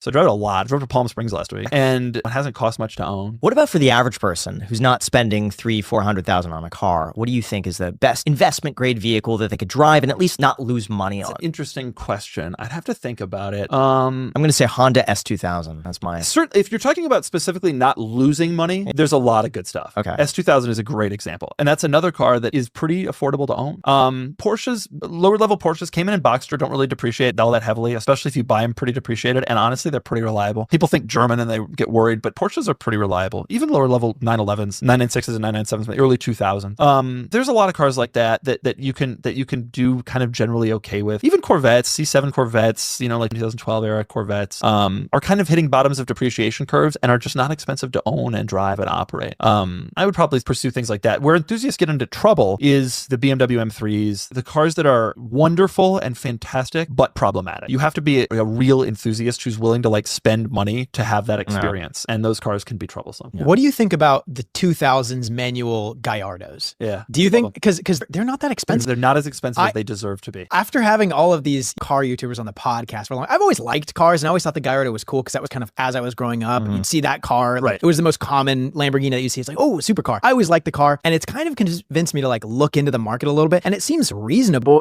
So I drove it a lot. I drove to Palm Springs last week, and it hasn't cost much to own. What about for the average person who's not spending $300,000-$400,000 on a car? What do you think is the best investment grade vehicle that they could drive and at least not lose money on? It's an interesting question. I'd have to think about it. I'm going to say Honda S2000. That's my... Certainly, if you're talking about specifically not losing money, there's a lot of good stuff. Okay. S2000 is a great example. And that's another car that is pretty affordable to own. Porsches, lower level Porsches, came in Boxster, don't really depreciate all that heavily, especially if you buy them pretty depreciated. And honestly, they're pretty reliable. People think German and they get worried, but Porsches are pretty reliable. Even lower level 911s, 996s and 997s, the early 2000s. There's a lot of cars like that you can do kind of generally okay with. Even Corvettes, C7 Corvettes, like 2012 era Corvettes, are kind of hitting bottoms of depreciation curves and are just not expensive to own and drive and operate. I would probably pursue things like that. Where enthusiasts get into trouble is the BMW M3s, the cars that are wonderful and fantastic, but problematic. You have to be a real enthusiast who's willing to spend money to have that experience. And those cars can be troublesome. Yeah. What do you think about the 2000s manual Gallardos? Yeah. Do you think, because they're not that expensive. They're not as expensive as they deserve to be. After having all of these car YouTubers on the podcast for long, I've always liked cars and I always thought the Gallardo was cool because that was kind of as I was growing up. You'd see that car. It was the most common Lamborghini that you see. It's like, oh, supercar. I always liked the car. And it's kind of convinced me to look into the market a little bit. And it seems reasonable.